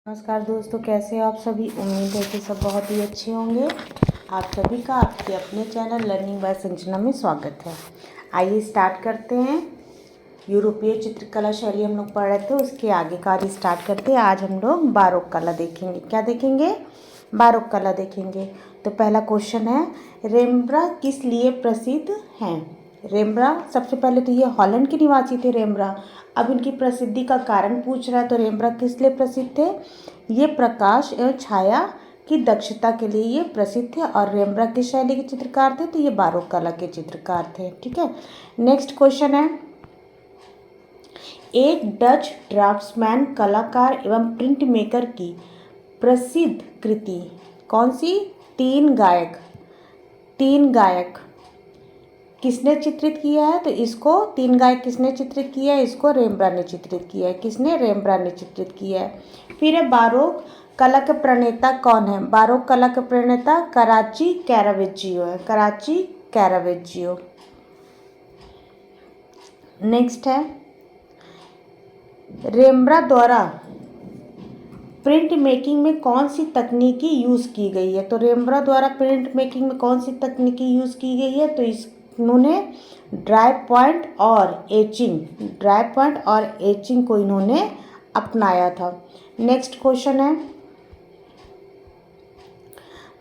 नमस्कार दोस्तों, कैसे हो आप सभी। उम्मीद है कि सब बहुत ही अच्छे होंगे। आप सभी का आपके अपने चैनल लर्निंग बाय संजना में स्वागत है। आइए स्टार्ट करते हैं। यूरोपीय चित्रकला शैली हम लोग पढ़ रहे थे, उसके आगे का आज स्टार्ट करते हैं। आज हम लोग बारोक कला देखेंगे। क्या देखेंगे? बारोक कला देखेंगे। तो पहला क्वेश्चन है, रेम्ब्रांड किस लिए प्रसिद्ध हैं? रेम्ब्रांड सबसे पहले तो ये हॉलैंड के निवासी थे रेम्ब्रांड। अब इनकी प्रसिद्धि का कारण पूछ रहा है, तो रेम्ब्रांड किस लिए प्रसिद्ध थे? ये प्रकाश एवं छाया की दक्षता के लिए ये प्रसिद्ध थे। और रेम्ब्रांड किस शैली के चित्रकार थे? तो ये बारोक कला के चित्रकार थे। ठीक है, नेक्स्ट क्वेश्चन है, एक डच ड्राफ्ट्समैन कलाकार एवं प्रिंट मेकर की प्रसिद्ध कृति कौन सी? तीन गायक किसने चित्रित किया है? तो इसको तीन गायक किसने चित्रित किया है? इसको रेम्ब्रांड ने चित्रित किया है। किसने? रेम्ब्रांड ने चित्रित किया है। फिर है, बारोक कला के प्रणेता कौन है? बारोक कला के प्रणेता कराची कैरावेज्जियो है। कराची कैरावेज्जियो। नेक्स्ट है, रेम्ब्रांड द्वारा प्रिंट मेकिंग में कौन सी तकनीकी यूज़ की गई है? तो रेम्ब्रांड द्वारा प्रिंट मेकिंग में कौन सी तकनीकी यूज़ की गई है? तो इन्होंने ड्राई पॉइंट और एचिंग को इन्होंने अपनाया था। नेक्स्ट क्वेश्चन है,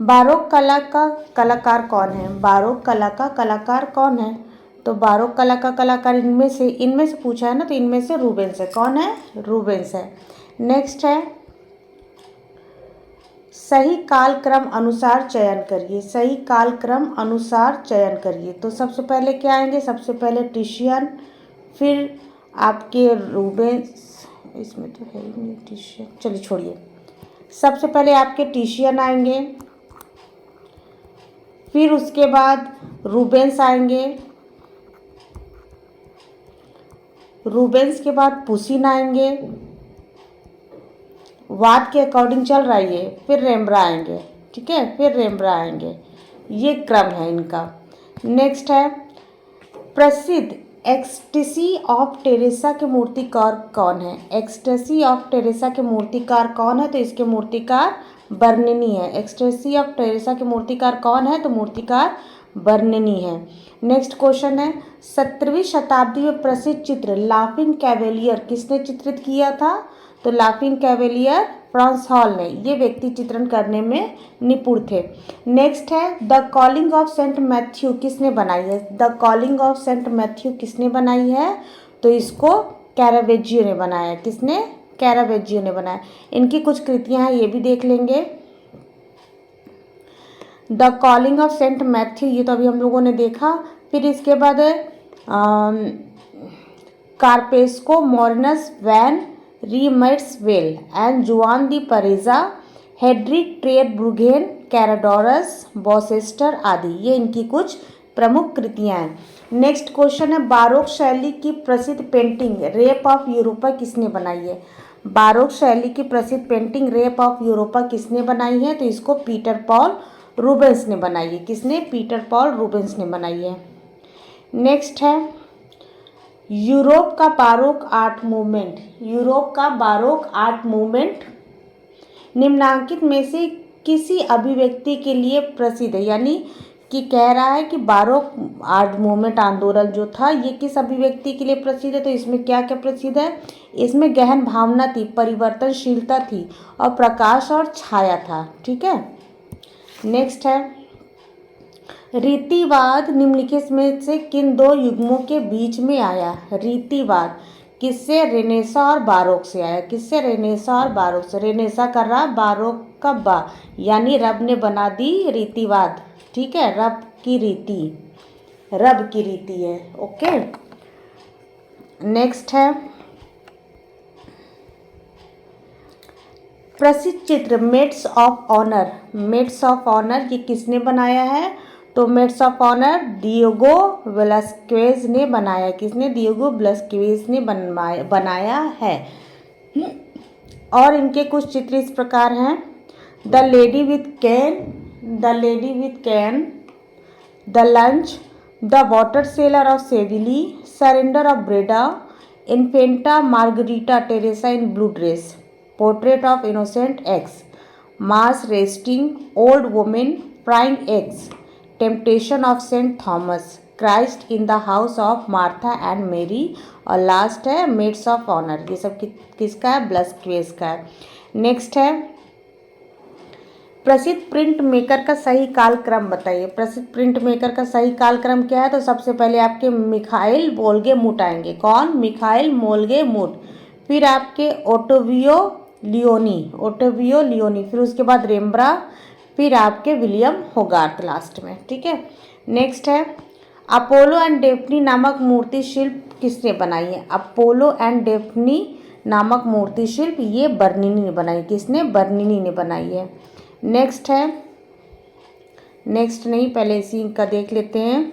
बारोक कला का कलाकार कौन है? बारोक कला का कलाकार कौन है? तो बारोक कला का कलाकार इनमें से पूछा है ना, तो इनमें से रूबेंस है। कौन है? रूबेंस है। नेक्स्ट है, सही कालक्रम अनुसार चयन करिए। सही कालक्रम अनुसार चयन करिए। तो सबसे पहले क्या आएंगे? सबसे पहले टिशियन, फिर आपके रूबेंस, इसमें तो है ही नहीं टिशियन, चलिए छोड़िए। सबसे पहले आपके टिशियन आएंगे, फिर उसके बाद रूबेंस आएंगे, रूबेंस के बाद पुसिन आएंगे, वाट के अकॉर्डिंग चल रहा है ये, फिर रेम्ब्रांड आएंगे। ठीक है, फिर रेम्ब्रांड आएंगे। ये क्रम है इनका। नेक्स्ट है, प्रसिद्ध एक्सटेसी ऑफ टेरेसा के मूर्तिकार कौन है? एक्सटेसी ऑफ टेरेसा के मूर्तिकार कौन है? तो इसके मूर्तिकार बर्निनी है। एक्सटेसी ऑफ टेरेसा के मूर्तिकार कौन है? तो मूर्तिकार बर्निनी है। नेक्स्ट क्वेश्चन है, 17वीं शताब्दी में प्रसिद्ध चित्र लाफिंग कैवेलियर किसने चित्रित किया था? तो लाफिंग कैवेलियर फ्रांस हॉल ने। ये व्यक्ति चित्रण करने में निपुण थे। नेक्स्ट है, the calling of Saint Matthew किसने बनाई है? The calling of Saint Matthew किसने बनाई है? तो इसको कैरावेज्जियो ने बनाया। किसने? कैरावेज्जियो ने बनाया। इनकी कुछ कृतियां हैं, ये भी देख लेंगे। The calling of Saint Matthew, ये तो अभी हम लोगों ने देखा। फिर इसके बाद कार्पेस्को मोरनस वैन रीमर्ट्सवेल एंड जुआन दी परेजा, हेड्रिक ट्रेड ब्रुगेन, कैराडोरस, बॉसेस्टर आदि, ये इनकी कुछ प्रमुख कृतियां हैं। नेक्स्ट क्वेश्चन है, बारोक शैली की प्रसिद्ध पेंटिंग रेप ऑफ यूरोपा किसने बनाई है? बारोक शैली की प्रसिद्ध पेंटिंग रेप ऑफ यूरोपा किसने बनाई है? तो इसको पीटर पॉल रूबेंस ने बनाई है। किसने? पीटर पॉल रूबेंस ने बनाई है। नेक्स्ट है, यूरोप का बारोक आर्ट मूवमेंट। यूरोप का बारोक आर्ट मूवमेंट निम्नांकित में से किसी अभिव्यक्ति के लिए प्रसिद्ध है? यानी कि कह रहा है कि बारोक आर्ट मूवमेंट आंदोलन जो था ये किस अभिव्यक्ति के लिए प्रसिद्ध है? तो इसमें क्या क्या प्रसिद्ध है? इसमें गहन भावना थी, परिवर्तनशीलता थी, और प्रकाश और छाया था। ठीक है, नेक्स्ट है, रीतिवाद निम्नलिखित में से किन दो युग्मों के बीच में आया? रीतिवाद किससे? रेनेसा और बारोक से आया। किससे? रेनेसा और बारोक से। रेनेसा कर रहा, बारोक का बा, यानी रब ने बना दी रीतिवाद। ठीक है, रब की रीति है। ओके, नेक्स्ट है, प्रसिद्ध चित्र maids of honour. Maids of honour ये किसने बनाया है? तो maids of honour Diego Velazquez ने बनाया। किसने? डिएगो वेलास्क्वेज ने बनाया है। और इनके कुछ चित्र इस प्रकार हैं, the lady with can, the lunch, the water seller of Seville, surrender of Breda, Infanta Margarita Teresa in blue dress. Portrait of Innocent X, Mars resting old women frying eggs, temptation of Saint Thomas, Christ in the house of Martha and Mary, और last है maids of honour. ये सब किसका है? ब्लस्क्वेज का है। Next है प्रसिद्ध प्रिंट मेकर का सही कालक्रम बताइए। प्रसिद्ध प्रिंट मेकर का सही कालक्रम क्या है? तो सबसे पहले आपके मिखाइल वोल्गे-मुट आएंगे। कौन? मिखाइल वोल्गे-मुट। फिर आपके ओटोवियो लियोनी, फिर उसके बाद रेम्ब्रा, फिर आपके विलियम होगार्थ लास्ट में। ठीक है। नेक्स्ट है अपोलो एंड डेफ्नी नामक मूर्ति शिल्प किसने बनाई है? अपोलो एंड डेफ्नी नामक मूर्ति शिल्प ये बर्निनी ने बनाई। किसने? बर्निनी ने बनाई है। नेक्स्ट है, नेक्स्ट नहीं, पहले इसी का देख लेते हैं।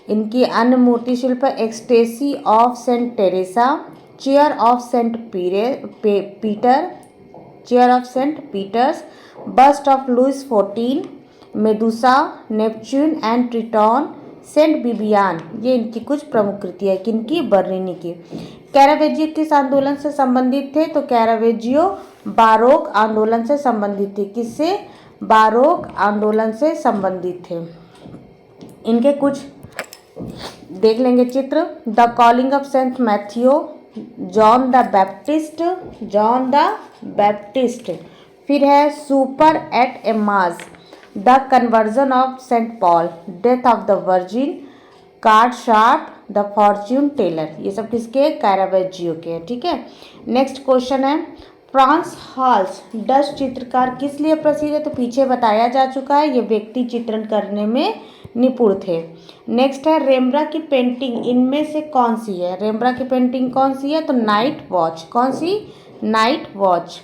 इनकी अन्य मूर्ति शिल्प है ecstasy of Saint Teresa, chair of Saint Peter, chair of Saint Peter's, bust of Louis 14, Medusa, Neptune and Triton, Saint Bibiana. ये इनकी कुछ प्रमुख कृतियाँ है। किनकी? बर्निनी की। कैरावेजियो किस आंदोलन से संबंधित थे? तो कैरावेजियो बारोक आंदोलन से संबंधित थे। किससे? बारोक आंदोलन से संबंधित थे। इनके कुछ देख लेंगे चित्र। The calling of Saint Matthew, John the Baptist, फिर है supper at Emmaus, the conversion of Saint Paul, death of the Virgin, card sharp, the fortune teller. ये सब किसके? कैरावेजियो के हैं। ठीक है। नेक्स्ट क्वेश्चन है फ्रांस हाल्स डच चित्रकार किस लिए प्रसिद्ध है? तो पीछे बताया जा चुका है, ये व्यक्ति चित्रण करने में निपुण थे। नेक्स्ट है रेम्ब्रा की पेंटिंग इनमें से कौन सी है? रेम्ब्रा की पेंटिंग कौन सी है? तो नाइट वॉच। कौन सी? Night watch.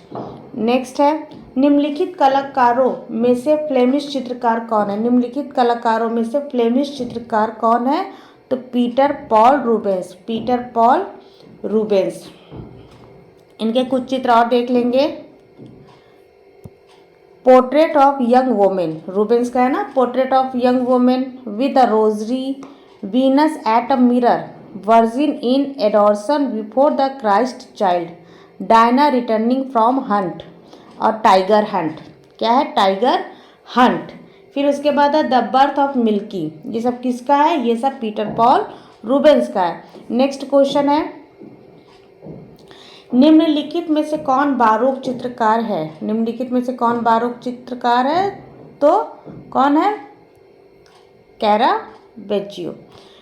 नेक्स्ट है निम्नलिखित कलाकारों में से फ्लेमिश चित्रकार कौन है? निम्नलिखित कलाकारों में से फ्लेमिश चित्रकार कौन है? तो Peter Paul Rubens. Peter Paul Rubens. इनके कुछ चित्र और देख लेंगे। Portrait of young women, Rubens का है ना, portrait of young women with a rosary, Venus at a mirror, Virgin in adoration before the Christ child, Diana returning from hunt, और टाइगर हंट। क्या है? Tiger hunt. फिर उसके बाद है द बर्थ ऑफ मिल्की। ये सब किसका है? ये सब पीटर पॉल रूबेंस का है। नेक्स्ट क्वेश्चन है निम्नलिखित में से कौन बारोक चित्रकार है? निम्नलिखित में से कौन बारोक चित्रकार है? तो कौन है? कैरावेजियो।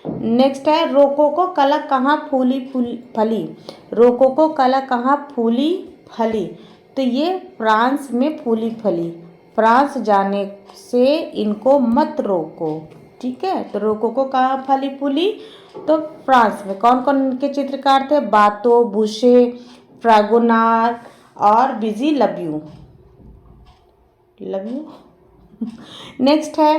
नेक्स्ट है रोकोको कला कहाँ फली? रोकोको कला कहाँ फूली फली? तो ये फ्रांस में फूली फली। फ्रांस जाने से इनको मत रोको। ठीक है। तो रोकोको कहाँ फली फूली? तो फ्रांस में। कौन कौन इनके चित्रकार थे? बातो, बुशे, फ्रागोनार और बिजी लब्यू। नेक्स्ट है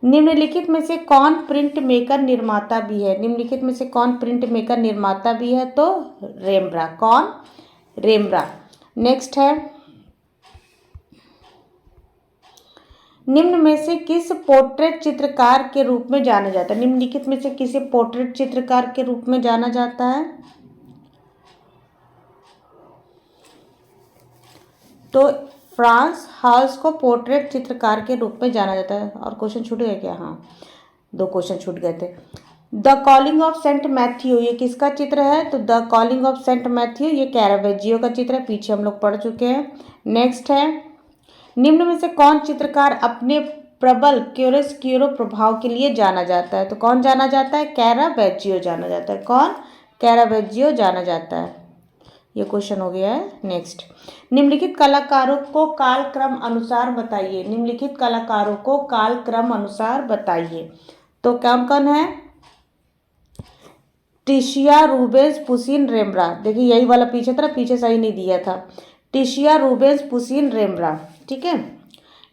निम्नलिखित में से कौन प्रिंट मेकर निर्माता भी है? निम्नलिखित में से कौन प्रिंट मेकर निर्माता भी है? तो रेम्ब्रा। कौन? रेम्ब्रा। नेक्स्ट है निम्न में से किस पोर्ट्रेट चित्रकार के रूप में जाना जाता है? निम्नलिखित में से किसे पोर्ट्रेट चित्रकार के रूप में जाना जाता है? तो फ्रांस हाल्स को पोर्ट्रेट चित्रकार के रूप में जाना जाता है। और क्वेश्चन छूट गए क्या? हाँ, 2 क्वेश्चन छूट गए थे। The calling of Saint Matthew ये किसका चित्र है? तो the calling of Saint Matthew ये कैरावेजियो का चित्र है। पीछे हम लोग पढ़ चुके हैं। नेक्स्ट है निम्न में से कौन चित्रकार अपने प्रबल क्यूरोस्क्यूरो प्रभाव के लिए जाना जाता है? तो कौन जाना जाता है? कैरावेजियो जाना जाता है। कौन? कैरावेजियो जाना जाता है। ये क्वेश्चन हो गया है। नेक्स्ट निम्नलिखित कलाकारों को कालक्रम अनुसार बताइए। निम्नलिखित कलाकारों को कालक्रम अनुसार बताइए। तो कौन कौन है? टिशिया, रूबेंस, पुसिन, रेम्ब्रा। देखिए यही वाला पीछे था, पीछे सही नहीं दिया था। टिशिया, रूबेंस, पुसिन, रेम्ब्रा। ठीक है।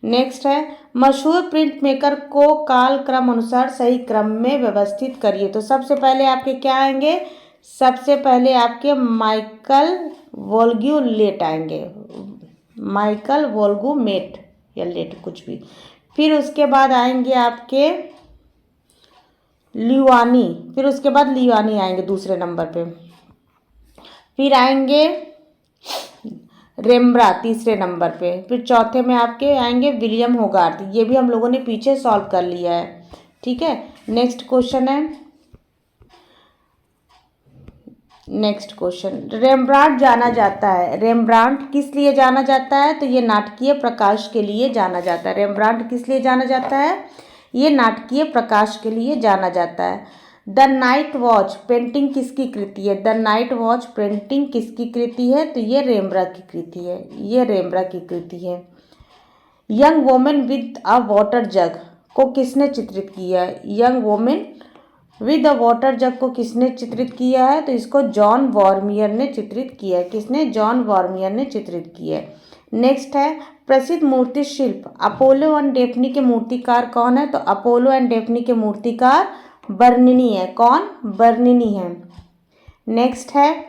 नेक्स्ट है मशहूर प्रिंट मेकर को कालक्रम अनुसार सही क्रम में व्यवस्थित करिए। तो सबसे पहले आपके क्या आएंगे? सबसे पहले आपके माइकल वोल्ग्यूलेट आएंगे। माइकल वोल्गुमेट या लेट कुछ भी। फिर उसके बाद आएंगे आपके लिवानी। फिर उसके बाद लिवानी आएंगे दूसरे नंबर पे। फिर आएंगे रेम्ब्रा तीसरे नंबर पे। फिर चौथे में आपके आएंगे विलियम होगार्थ, ये भी हम लोगों ने पीछे सॉल्व कर लिया है। ठीक है, नेक्स्ट क्वेश्चन है, नेक्स्ट क्वेश्चन, रेम्ब्रांड जाना जाता है, रेम्ब्रांड किस लिए जाना जाता है? तो ये नाटकीय प्रकाश के लिए जाना जाता है। रेम्ब्रांड किस लिए जाना जाता है? ये नाटकीय प्रकाश के लिए जाना जाता है। द नाइट वॉच पेंटिंग किसकी कृति है? द नाइट वॉच पेंटिंग किसकी कृति है? तो ये रेम्ब्रा की कृति है, ये रेम्ब्रा की कृति है। Young women with a water jug को किसने चित्रित किया है? Young women with a water jug को किसने चित्रित किया है? तो इसको जॉन वॉर्मियर ने चित्रित किया है। किसने? जॉन वॉर्मियर ने चित्रित किया है। नेक्स्ट है, प्रसिद्ध मूर्ति शिल्प अपोलो एंड डेफनी के मूर्तिकार कौन है? तो अपोलो एंड डेफनी के मूर्तिकार बर्निनी है। कौन? बर्निनी है। नेक्स्ट है,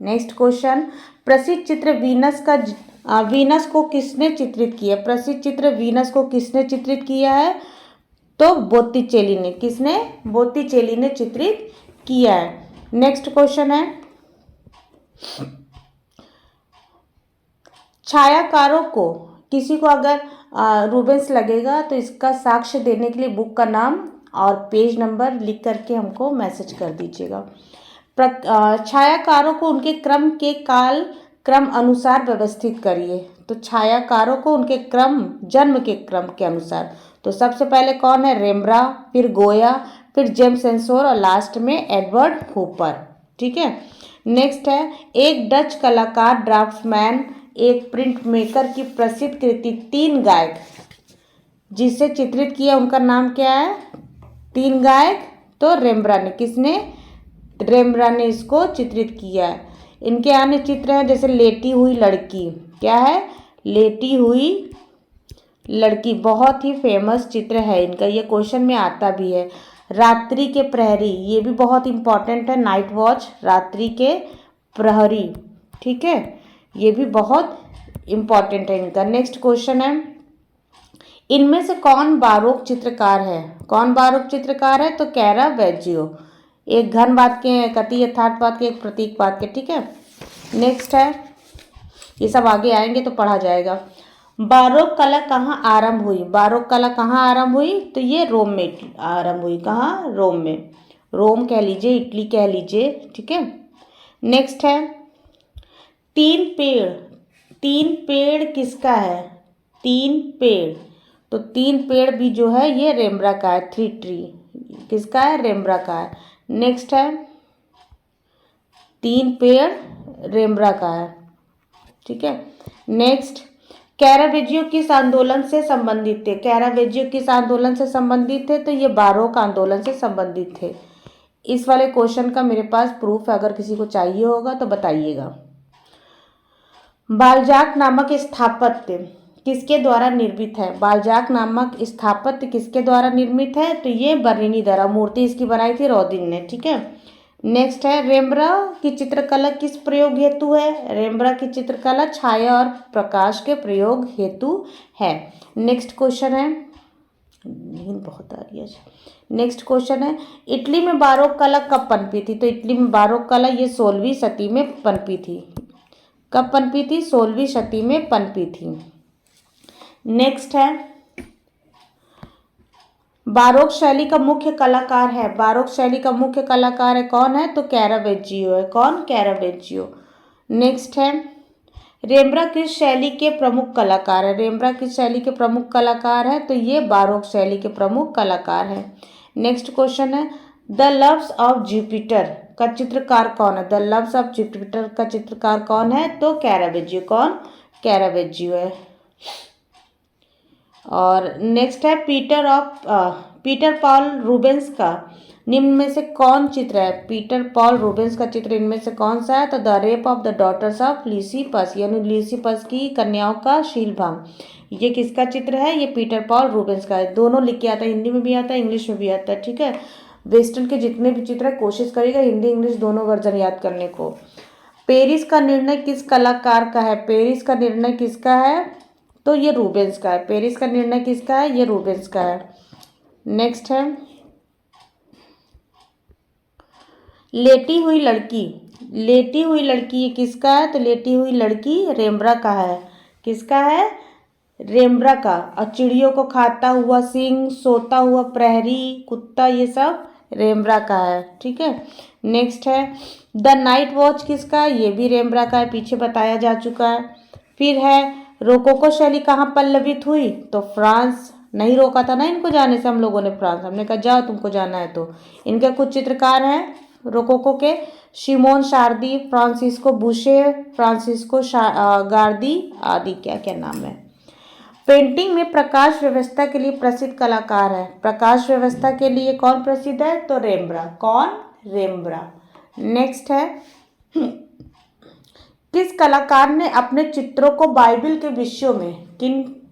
नेक्स्ट क्वेश्चन, प्रसिद्ध चित्र वीनस का वीनस को किसने चित्रित किया? प्रसिद्ध चित्र वीनस को किसने चित्रित किया है? तो बोत्तिचेली ने। किसने? बोत्तिचेली ने चित्रित किया है। नेक्स्ट क्वेश्चन है, छायाकारों को, किसी को अगर रूबेंस लगेगा तो इसका साक्ष्य देने के लिए बुक का नाम और पेज नंबर लिख करके हमको मैसेज कर दीजिएगा। छायाकारों को उनके क्रम के काल क्रम अनुसार व्यवस्थित करिए। तो छायाकारों को उनके क्रम, जन्म के क्रम के अनुसार, तो सबसे पहले कौन है? रेम्ब्रा, फिर गोया, फिर जेम्स सेंसोर और लास्ट में एडवर्ड हूपर। ठीक है, नेक्स्ट है, एक डच कलाकार ड्राफ्ट्समैन एक प्रिंट मेकर की प्रसिद्ध कृति तीन गायक जिसे चित्रित किया, उनका नाम क्या है? तीन गायक, तो रेम्ब्रा ने। किसने? रेम्ब्रा ने इसको चित्रित किया है। इनके अन्य चित्र हैं जैसे लेटी हुई लड़की, क्या है? लेटी हुई लड़की, बहुत ही फेमस चित्र है इनका, ये क्वेश्चन में आता भी है। रात्रि के प्रहरी, ये भी बहुत इंपॉर्टेंट है, नाइट वॉच, रात्रि के प्रहरी। ठीक है, ये भी बहुत इंपॉर्टेंट है इनका। नेक्स्ट क्वेश्चन है, इनमें से कौन बारोक चित्रकार है? कौन बारोक चित्रकार है? तो कैरावेजियो। एक घन वाक्य, एक अति यथार्थ वाक्य, एक प्रतीक वाक्य। ठीक है, नेक्स्ट है, ये सब आगे आएंगे तो पढ़ा जाएगा। बारोक कला कहाँ आरंभ हुई? बारोक कला कहाँ आरंभ हुई? तो ये रोम में आरंभ हुई। कहाँ? रोम में। रोम कह लीजिए, इटली कह लीजिए। ठीक है, नेक्स्ट है, तीन पेड़, तीन पेड़ किसका है? तीन पेड़, तो तीन पेड़ भी जो है ये रेम्ब्रा का है। थ्री ट्री किसका है? रेम्ब्रा का है। नेक्स्ट है, तीन पेड़ रेम्ब्रा का है। ठीक है, नेक्स्ट, कैरावेजियो किस आंदोलन से संबंधित थे? कैरावेजियो किस आंदोलन से संबंधित थे? तो ये बारोक आंदोलन से संबंधित थे। इस वाले क्वेश्चन का मेरे पास प्रूफ है, अगर किसी को चाहिए होगा तो बताइएगा। बालजाक नामक स्थापत्य किसके द्वारा निर्मित है? बालजाक नामक स्थापत्य किसके द्वारा निर्मित है? तो ये बर्निनी द्वारा, मूर्ति इसकी बनाई थी रोदिन ने। ठीक है, नेक्स्ट है, रेम्ब्रा की चित्रकला किस प्रयोग हेतु है? रेम्ब्रा की चित्रकला छाया और प्रकाश के प्रयोग हेतु है। नेक्स्ट क्वेश्चन है, नींद बहुत आ रही है। नेक्स्ट क्वेश्चन है, इटली में बारोक कला कब पनपी थी? तो इटली में बारोक कला ये 16वीं शती में पनपी थी। कब पनपी थी? 16वीं शती में पनपी थी। नेक्स्ट है, बारोक शैली का मुख्य कलाकार है, बारोक शैली का मुख्य कलाकार है कौन है? तो कैरावेजियो है। कौन? कैरावेजियो। नेक्स्ट है, रेम्ब्रा किस शैली के प्रमुख कलाकार है? रेम्ब्रा किस शैली के प्रमुख कलाकार है? तो ये बारोक शैली के प्रमुख कलाकार है। नेक्स्ट क्वेश्चन है, द लव्स ऑफ जुपिटर का चित्रकार कौन है? द लव्स ऑफ जुपिटर का चित्रकार कौन है? तो कैरावेजियो। कौन? कैरावेजियो है। और नेक्स्ट है, पीटर पॉल रूबेंस का निम्न में से कौन चित्र है? पीटर पॉल रूबेंस का चित्र इनमें से कौन सा है? तो the rape of the daughters of Leucippus, यानी ल्यूसिपस की कन्याओं का शीलभंग, ये किसका चित्र है? ये पीटर पॉल रूबेंस का है। दोनों लिख के आता है, हिंदी में भी आता है, इंग्लिश में भी आता है। ठीक है, वेस्टर्न के जितने भी चित्र है कोशिश करिएगा हिंदी इंग्लिश दोनों वर्जन याद करने को। पेरिस का निर्णय किस कलाकार का है? पेरिस का निर्णय किसका है? तो ये रूबेंस का है। पेरिस का निर्णय किसका है? ये रूबेंस का है। नेक्स्ट है, लेटी हुई लड़की, लेटी हुई लड़की ये किसका है? तो लेटी हुई लड़की रेम्ब्रा का है। किसका है? रेम्ब्रा का। और चिड़ियों को खाता हुआ सिंह, सोता हुआ प्रहरी, कुत्ता, ये सब रेम्ब्रा का है। ठीक है। नेक्स्ट है द नाइट वॉच किसका है? ये भी रेम्ब्रा का है, पीछे बताया जा चुका है। फिर है रोकोको शैली कहाँ पल्लवित हुई? तो फ्रांस। नहीं रोका था ना इनको जाने से हम लोगों ने फ्रांस, हमने कहा जाओ तुमको जाना है तो। इनके कुछ चित्रकार हैं रोकोको के, शिमोन शार्दी, फ्रांसिस्को बुशे, फ्रांसिस्को गार्दी आदि। क्या क्या नाम है। पेंटिंग में प्रकाश व्यवस्था के लिए प्रसिद्ध कलाकार है। प्रकाश व्यवस्था के लिए कौन प्रसिद्ध है? तो रेम्ब्रा। कौन? रेम्ब्रा। नेक्स्ट है किस कलाकार ने अपने चित्रों को बाइबिल के विषयों में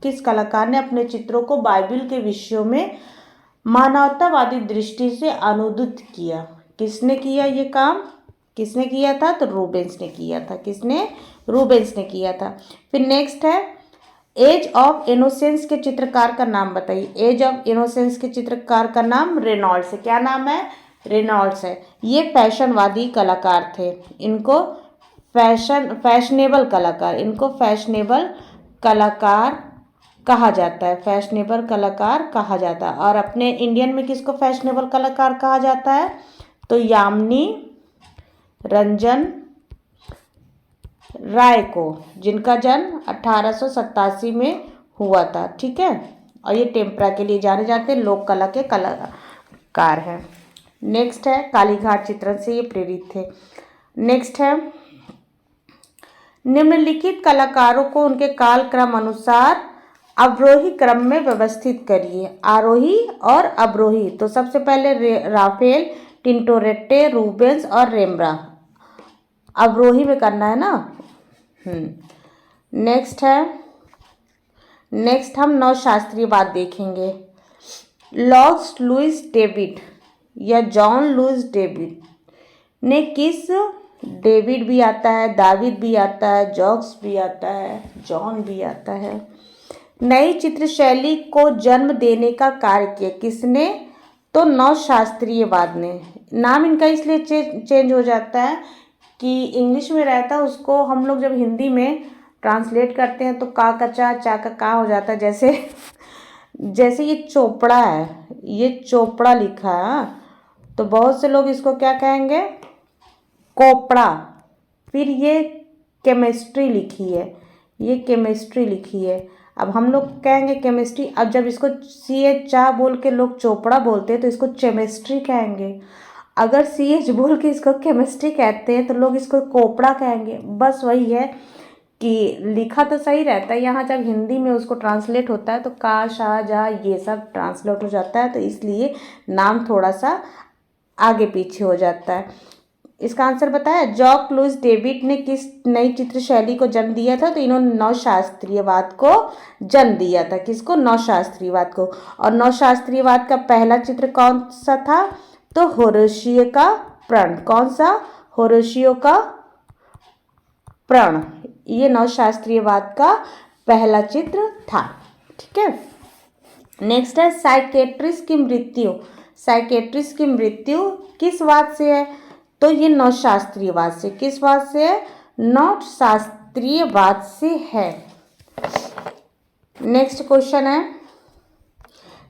किस कलाकार ने अपने चित्रों को बाइबिल के विषयों में मानवतावादी दृष्टि से अनुदित किया? किसने किया ये काम? किसने किया था? तो रूबेंस ने किया था। किसने? रूबेंस ने किया था। फिर नेक्स्ट है एज ऑफ इनोसेंस के चित्रकार का नाम बताइए। एज ऑफ इनोसेंस के चित्रकार का नाम रेनॉल्ड्स है। क्या नाम है? रेनॉल्ड्स है। ये फैशनवादी कलाकार थे। इनको फैशनेबल कलाकार, इनको फैशनेबल कलाकार कहा जाता है। फैशनेबल कलाकार कहा जाता है। और अपने इंडियन में किसको फैशनेबल कलाकार कहा जाता है? तो यामिनी रंजन राय को, जिनका जन्म 1887 में हुआ था। ठीक है। और ये टेम्परा के लिए जाने जाते हैं, लोक कला के कलाकार हैं। नेक्स्ट है कालीघाट चित्रण से ये प्रेरित थे। नेक्स्ट है निम्नलिखित कलाकारों को उनके कालक्रम अनुसार अवरोही क्रम में व्यवस्थित करिए। आरोही और अवरोही। तो सबसे पहले राफेल, टिंटोरेट्टे, रूबेंस और रेम्ब्रा। अवरोही में करना है ना। नेक्स्ट हम नवशास्त्रीयवाद देखेंगे। लॉर्ड लुईस डेविड या जॉन लुईस डेविड ने किस, डेविड भी आता है, दाविद भी आता है, जॉक्स भी आता है, जॉन भी आता है, नई चित्र शैली को जन्म देने का कार्य किया? किसने? तो नवशास्त्रीयवाद ने। नाम इनका इसलिए चेंज हो जाता है कि इंग्लिश में रहता है, उसको हम लोग जब हिंदी में ट्रांसलेट करते हैं तो का चा का हो जाता है। जैसे ये चोपड़ा है, ये चोपड़ा लिखा है तो बहुत से लोग इसको क्या कहेंगे? कोपड़ा। फिर ये केमिस्ट्री लिखी है, ये केमिस्ट्री लिखी है। अब हम लोग कहेंगे केमिस्ट्री। अब जब इसको चा बोल के लोग चोपड़ा बोलते हैं तो इसको केमिस्ट्री कहेंगे। अगर बोल के इसको केमिस्ट्री कहते हैं तो लोग इसको कोपड़ा कहेंगे। बस वही है कि लिखा तो सही रहता है, यहाँ जब हिंदी में उसको ट्रांसलेट होता है तो का, शा, जा ये सब ट्रांसलेट हो जाता है, तो इसलिए नाम थोड़ा सा आगे पीछे हो जाता है। इसका आंसर बताया। जॉक लुईस डेविड ने किस नई चित्र शैली को जन्म दिया था? तो इन्होंने नवशास्त्रीयवाद को जन्म दिया था। किसको? नवशास्त्रीयवाद को। और नवशास्त्रीयवाद का पहला चित्र कौन सा था? तो होरेशियो का प्रण। कौन सा? होरेशियो का प्रण। ये नवशास्त्रीयवाद का पहला चित्र था। ठीक है। नेक्स्ट है साइकेट्रिस्ट की मृत्यु। साइकेट्रिस्ट की मृत्यु किस वाद से है? तो ये नवशास्त्रीयवाद से। किस वाद से है? नवशास्त्रीयवाद से है। नेक्स्ट क्वेश्चन है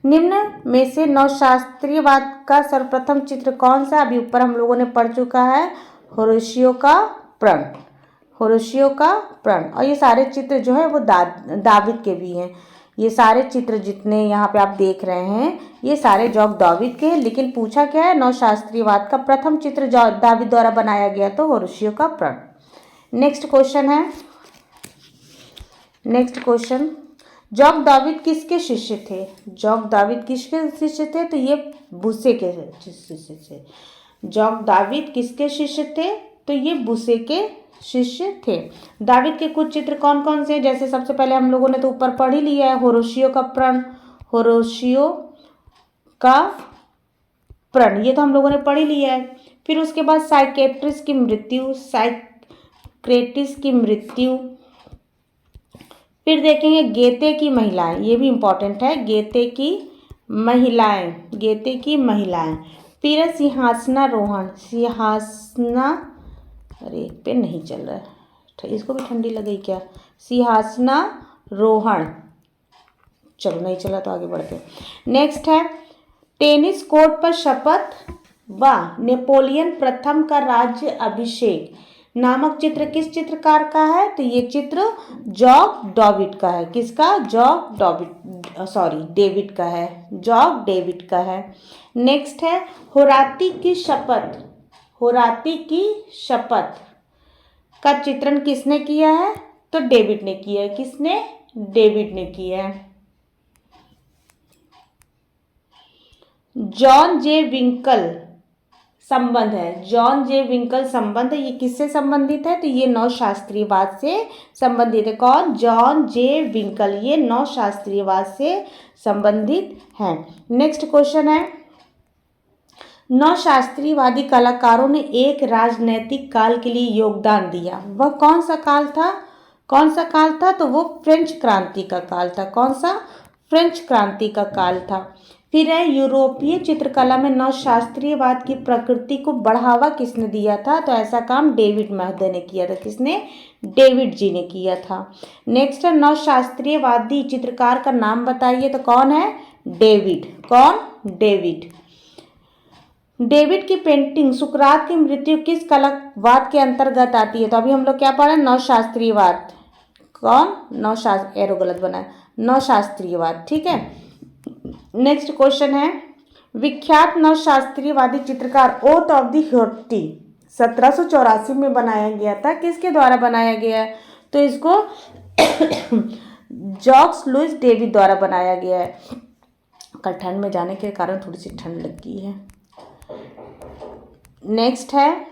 निम्न में से नवशास्त्रीयवाद का सर्वप्रथम चित्र कौन सा? अभी ऊपर हम लोगों ने पढ़ चुका है, होरेशियो का प्रण। होरेशियो का प्रण। और ये सारे चित्र जो है वो दाविद के भी हैं। ये सारे चित्र जितने यहाँ पे आप देख रहे हैं ये सारे जॉक दाविद के हैं। लेकिन पूछा क्या है? नवशास्त्रीयवाद का प्रथम चित्र दाविद द्वारा बनाया गया तो होरेशियो का प्रण। नेक्स्ट क्वेश्चन है, नेक्स्ट क्वेश्चन, जॉक दाविद किसके शिष्य थे? जॉक दाविद किसके शिष्य थे? तो ये बुसे के शिष्य थे। जॉक दाविद किसके शिष्य थे? तो ये बुसे के शिष्य थे। दाविद के कुछ चित्र कौन कौन से हैं? जैसे सबसे पहले हम लोगों ने तो ऊपर पढ़ ही लिया है, होरेशियो का प्रण। होरेशियो का प्रण ये तो हम लोगों ने पढ़ ही लिया है। फिर उसके बाद साइकेट्रिस की मृत्यु, साइक्रेटिस की मृत्यु। फिर देखेंगे गेते की महिलाएं, ये भी इम्पॉर्टेंट है, गेते की महिलाएं, गेते की महिलाएं। फिर है सिंहासनारोहण, सिंहासना, अरे पेन नहीं चल रहा है, इसको भी ठंडी लगी क्या, सिंहासनारोहण, चलो नहीं चला तो आगे बढ़ते। नेक्स्ट है टेनिस कोर्ट पर शपथ व नेपोलियन प्रथम का राज्य अभिषेक नामक चित्र किस चित्रकार का है, तो ये चित्र जॉक डॉविड का है। किसका, जॉक डॉविड, सॉरी डेविड का है, जॉक डेविड का है। नेक्स्ट है होराती की शपथ, होराती की शपथ का चित्रण किसने किया है, तो डेविड ने किया है। किसने, डेविड ने किया है। जॉन जे विंकल संबंध है, जॉन जे विंकल संबंध है, ये किससे संबंधित है, तो ये नवशास्त्रीयवाद से संबंधित है। कौन, जॉन जे विंकल, ये नवशास्त्रीयवाद से संबंधित है। नेक्स्ट क्वेश्चन है नवशास्त्रीयवादी कलाकारों ने एक राजनैतिक काल के लिए योगदान दिया, वह कौन सा काल था, कौन सा काल था, तो वो फ्रेंच क्रांति का काल था। कौन सा, फ्रेंच क्रांति का काल था। फिर है यूरोपीय चित्रकला में नवशास्त्रीयवाद की प्रकृति को बढ़ावा किसने दिया था, तो ऐसा काम डेविड महोदय ने किया था। किसने, डेविड जी ने किया था। नेक्स्ट है नवशास्त्रीयवादी चित्रकार का नाम बताइए, तो कौन है, डेविड। कौन, डेविड। डेविड की पेंटिंग सुकरात की मृत्यु किस कलावाद के अंतर्गत आती है, तो अभी हम लोग क्या पढ़े, नवशास्त्रीयवाद। कौन, नवशास्त्र, एरो गलत बना है, नवशास्त्रीयवाद, ठीक है। नेक्स्ट क्वेश्चन है विख्यात नवशास्त्रीयवादी चित्रकार ओथ ऑफ द ह्योटी 1784 में बनाया गया था, किसके द्वारा बनाया गया है, तो इसको जॉक्स लुइस डेविड द्वारा बनाया गया है। कल ठंड में जाने के कारण थोड़ी सी ठंड लगी है। नेक्स्ट है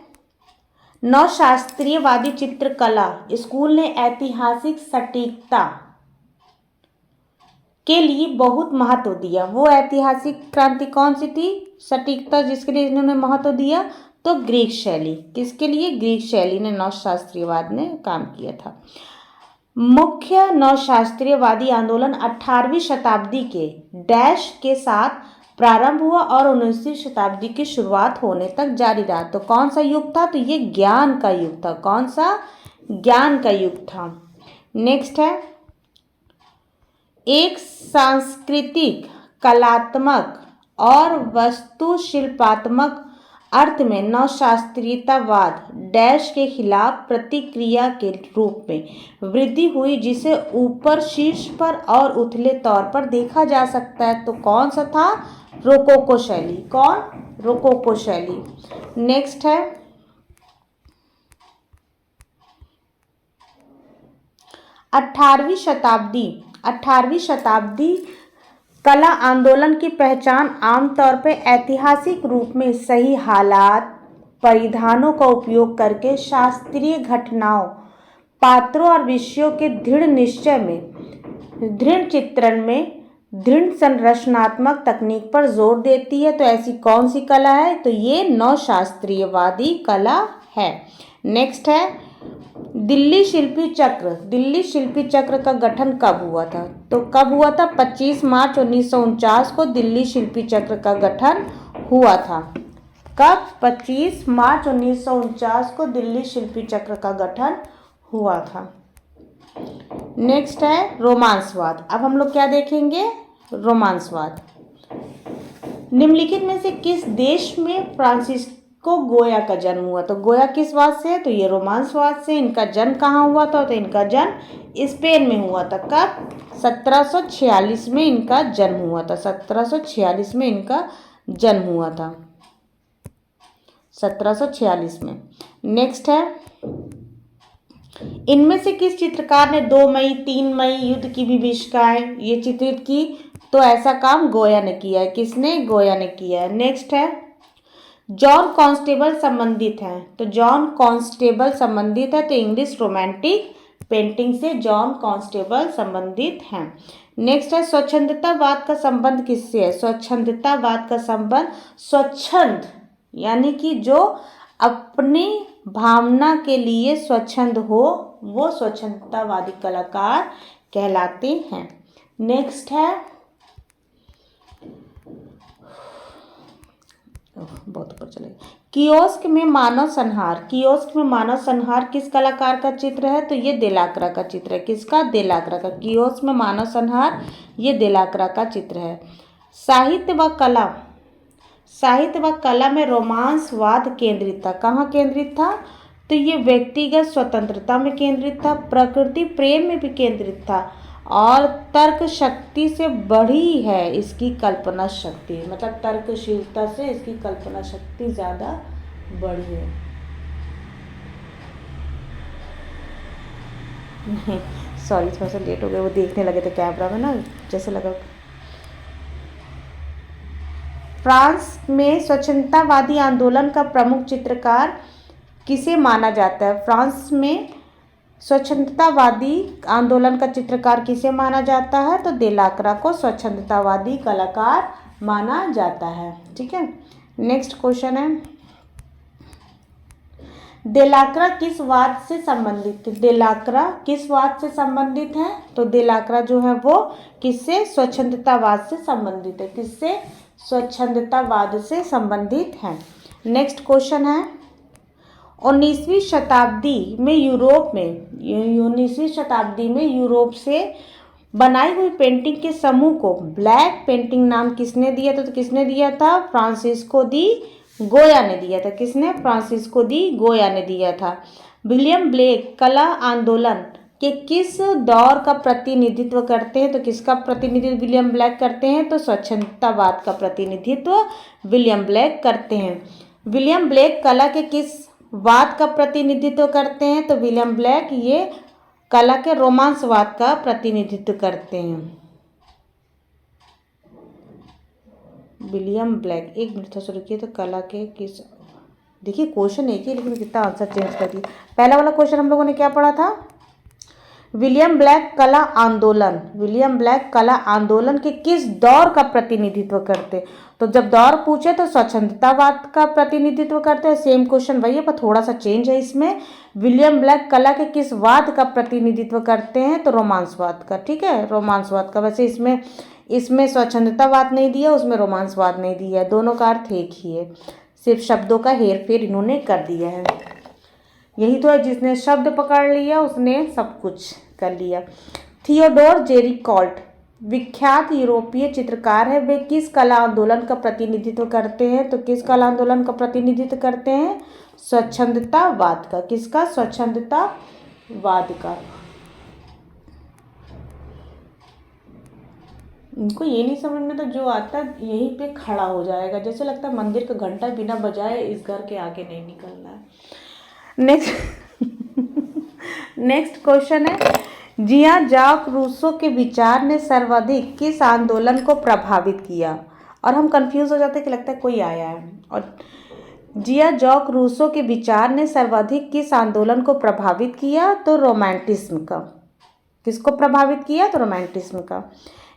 नवशास्त्रीयवादी चित्रकला स्कूल ने ऐतिहासिक सटीकता के लिए बहुत महत्व दिया, वो ऐतिहासिक क्रांति कौन सी थी, सटीकता जिसके लिए इन्होंने महत्व दिया, तो ग्रीक शैली। किसके लिए, ग्रीक शैली ने नवशास्त्रीयवाद ने काम किया था। मुख्य नवशास्त्रीयवादी आंदोलन 18वीं शताब्दी के डैश के साथ प्रारंभ हुआ और 19वीं शताब्दी की शुरुआत होने तक जारी रहा, तो कौन सा युग था, तो ये ज्ञान का युग था। कौन सा, ज्ञान का युग था। नेक्स्ट है एक सांस्कृतिक, कलात्मक और वास्तुशिल्पात्मक अर्थ में नवशास्त्रीयतावाद डैश के खिलाफ प्रतिक्रिया के रूप में वृद्धि हुई, जिसे ऊपर शीर्ष पर और उथले तौर पर देखा जा सकता है, तो कौन सा था, रोकोको शैली। कौन, रोकोको शैली। नेक्स्ट है 18वीं शताब्दी कला आंदोलन की पहचान आमतौर पर ऐतिहासिक रूप में सही हालात, परिधानों का उपयोग करके शास्त्रीय घटनाओं, पात्रों और विषयों के दृढ़ निश्चय में, दृढ़ चित्रण में, दृढ़ संरचनात्मक तकनीक पर जोर देती है, तो ऐसी कौन सी कला है, तो ये नवशास्त्रीयवादी कला है। नेक्स्ट है दिल्ली शिल्पी चक्र, दिल्ली शिल्पी चक्र का गठन कब हुआ था, तो कब हुआ था, 25 मार्च 1949 को दिल्ली शिल्पी चक्र का गठन हुआ था। कब, 25 मार्च 1949 को दिल्ली शिल्पी चक्र का गठन हुआ था। नेक्स्ट है रोमांसवाद। अब हम लोग क्या देखेंगे, रोमांसवाद। निम्नलिखित में से किस देश में फ्रांसिस्को गोया का जन्म हुआ, तो गोया किस वाद से है, तो ये रोमांसवाद से। इनका जन्म कहाँ हुआ था, तो इनका जन्म स्पेन में हुआ था। कब, 1746 में इनका जन्म हुआ था। 1746 में इनका जन्म हुआ था, 1746 में। नेक्स्ट है इनमें से किस चित्रकार ने 2 मई 3 मई युद्ध की विभीषिकाएं ये चित्रित की, तो ऐसा काम गोया ने किया है। किसने, गोया ने किया है। नेक्स्ट है जॉन कॉन्स्टेबल संबंधित हैं, तो जॉन कॉन्स्टेबल संबंधित है, तो इंग्लिश रोमांटिक पेंटिंग से जॉन कॉन्स्टेबल संबंधित हैं। नेक्स्ट है स्वच्छंदतावाद का संबंध किससे है, स्वच्छंदतावाद का संबंध स्वच्छंद यानी कि जो अपनी भावना के लिए स्वच्छंद हो, वो स्वच्छंदतावादी कलाकार कहलाते हैं। नेक्स्ट है बहुत ऊपर चले गए। कियोस्क में मानव संहार, कियोस्क में मानव संहार किस कलाकार का चित्र है? तो ये देलाक्रा का चित्र है। किसका? देलाक्रा का। कियोस्क में मानव संहार ये देलाक्रा का चित्र है। साहित्य व कला, साहित्य व कला में रोमांसवाद केंद्रित था। कहाँ केंद्रित था? तो ये व्यक्तिगत स्वतंत्रता में केंद्रित था, प्रकृति प्रेम में भी केंद्रित था, और तर्क शक्ति से बढ़ी है इसकी कल्पना शक्ति, मतलब तर्कशीलता से इसकी कल्पना शक्ति ज़्यादा बढ़ी है। नहीं सॉरी, थोड़ा सा लेट हो गया, वो देखने लगे थे कैमरा में ना, जैसे लगा। फ्रांस में स्वच्छंदतावादी आंदोलन का प्रमुख चित्रकार किसे माना जाता है? फ्रांस में स्वच्छंदतावादी आंदोलन का चित्रकार किसे माना जाता है? तो देलाक्रा को स्वच्छंदतावादी कलाकार माना जाता है। ठीक है, नेक्स्ट क्वेश्चन है, देलाक्रा किस वाद से संबंधित है? देलाक्रा किस वाद से संबंधित है? तो देलाक्रा जो है वो किससे? स्वच्छंदतावाद से संबंधित है। किससे? स्वच्छंदतावाद से संबंधित है। नेक्स्ट क्वेश्चन है, 19वीं शताब्दी में यूरोप में 19वीं शताब्दी में यूरोप से बनाई हुई पेंटिंग के समूह को ब्लैक पेंटिंग नाम किसने दिया था? तो किसने दिया था? फ्रांसिस्को दी गोया ने दिया था। किसने? फ्रांसिस्को दी गोया ने दिया था। विलियम ब्लेक कला आंदोलन के किस दौर का प्रतिनिधित्व करते हैं? तो किसका प्रतिनिधित्व विलियम ब्लेक करते हैं? तो स्वच्छंदतावाद का प्रतिनिधित्व विलियम ब्लेक करते हैं। विलियम ब्लेक कला के किस वाद का प्रतिनिधित्व करते हैं? तो विलियम ब्लेक ये कला के रोमांसवाद का प्रतिनिधित्व करते हैं। विलियम ब्लेक, एक मिनट थोड़ा सा रुकिए, तो कला के किस, देखिए क्वेश्चन एक ही लेकिन कितना आंसर चेंज कर दिया। पहला वाला क्वेश्चन हम लोगों ने क्या पढ़ा था? विलियम ब्लेक कला आंदोलन, विलियम ब्लेक कला आंदोलन के किस दौर का प्रतिनिधित्व करते? तो जब दौर पूछे तो स्वच्छंदतावाद का प्रतिनिधित्व करते हैं। सेम क्वेश्चन वही है पर थोड़ा सा चेंज है इसमें। विलियम ब्लेक कला के किस वाद का प्रतिनिधित्व करते हैं? तो रोमांसवाद का। ठीक है, रोमांसवाद का। वैसे इसमें स्वच्छंदतावाद नहीं दिया, उसमें रोमांसवाद नहीं दिया है, दोनों का अर्थ एक ही है, सिर्फ शब्दों का हेर फेर इन्होंने कर दिया है। यही तो है, जिसने शब्द पकड़ लिया उसने सब कुछ कर लिया। थियोडोर जेरिकॉल्ट विख्यात यूरोपीय चित्रकार है। वे किस कला आंदोलन का प्रतिनिधित्व करते हैं? तो किस कला आंदोलन का प्रतिनिधित्व करते हैं? स्वच्छंदतावाद का। किसका? स्वच्छंदतावाद का। इनको ये नहीं समझ में तो जो आता है यहीं पे खड़ा हो जाएगा, जैसे लगता है मंदिर का घंटा बिना बजाए इस घर के आगे नहीं निकलना है। नेक्स्ट क्वेश्चन है, जियां जाक रूसो के विचार ने सर्वाधिक किस आंदोलन को प्रभावित किया? और हम कंफ्यूज हो जाते हैं कि लगता है कोई आया है। और जियां जाक रूसो के विचार ने सर्वाधिक किस आंदोलन को प्रभावित किया? तो रोमांटिज्म का। किसको प्रभावित किया? तो रोमांटिज्म का।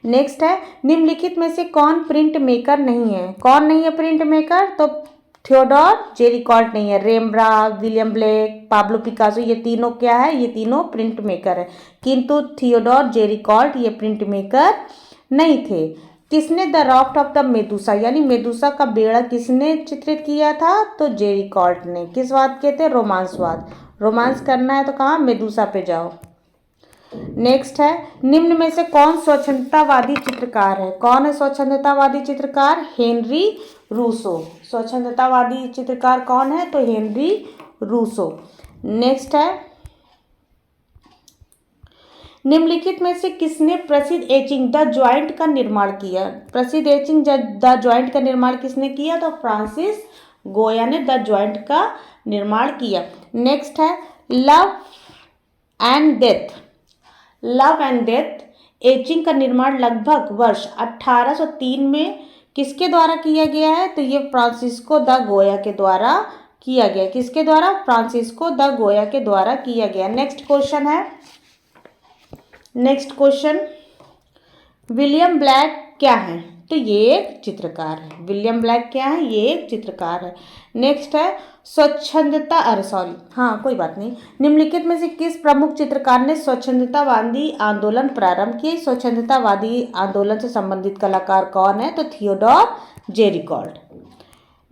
नेक्स्ट है, निम्नलिखित में से कौन प्रिंट मेकर नहीं है? कौन नहीं है प्रिंट मेकर? तो थियोडोर जेरिकॉल्ट नहीं है। रेम्ब्रांड, विलियम ब्लेक, पाब्लो पिकासो, ये तीनों क्या है? ये तीनों प्रिंट मेकर है, किंतु थियोडोर जेरिकॉल्ट ये प्रिंट मेकर नहीं थे। किसने द राफ्ट ऑफ द मेदुसा यानी मेदुसा का बेड़ा किसने चित्रित किया था? तो जेरिकॉल्ट ने। किस वाद के थे? रोमांसवाद। रोमांस करना है तो कहाँ? मेदुसा पे जाओ। नेक्स्ट है, निम्न में से कौन स्वच्छंदतावादी चित्रकार है? कौन है स्वच्छंदतावादी चित्रकार? Henry Rousseau. स्वच्छंदतावादी चित्रकार कौन है? तो हेनरी रूसो। नेक्स्ट है, निम्नलिखित में से किसने प्रसिद्ध एचिंग द जॉइंट का निर्माण किया? प्रसिद्ध एचिंग द जॉइंट का निर्माण किसने किया? तो फ्रांसिस गोया ने द जॉइंट का निर्माण किया। नेक्स्ट है, love and death. Love and death etching का निर्माण लगभग वर्ष 1803 में किसके द्वारा किया गया है? तो ये फ्रांसिस्को द गोया के द्वारा किया गया। किसके द्वारा? फ्रांसिस्को द गोया के द्वारा किया गया। नेक्स्ट क्वेश्चन है, नेक्स्ट क्वेश्चन, विलियम ब्लैक क्या है? तो ये एक चित्रकार है। विलियम ब्लैक क्या है? ये एक चित्रकार है। नेक्स्ट है, कोई बात नहीं। निम्नलिखित में से किस प्रमुख चित्रकार ने स्वच्छंदतावादी आंदोलन प्रारंभ किए? स्वच्छंदतावादी आंदोलन से संबंधित कलाकार कौन है? तो थियोडोर जेरिकॉल्ट।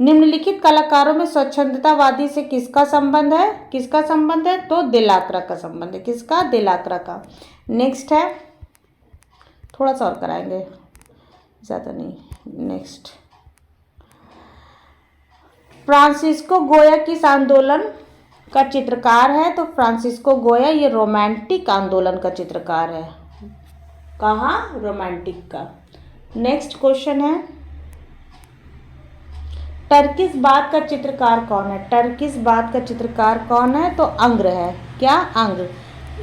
निम्नलिखित कलाकारों में स्वच्छंदतावादी से किसका संबंध है? किसका संबंध है? तो दिलाक्रा का संबंध है। किसका? दिलाक्रा का। नेक्स्ट है, थोड़ा सा और कराएंगे, ज़्यादा नहीं। नेक्स्ट, फ्रांसिस्को गोया किस आंदोलन का चित्रकार है? तो फ्रांसिस्को गोया ये रोमांटिक आंदोलन का चित्रकार है। कहाँ? रोमांटिक का। नेक्स्ट क्वेश्चन है, टर्किश बाथ का चित्रकार कौन है? टर्किश बाथ का चित्रकार कौन है? तो अंग्र है। क्या? अंग्र।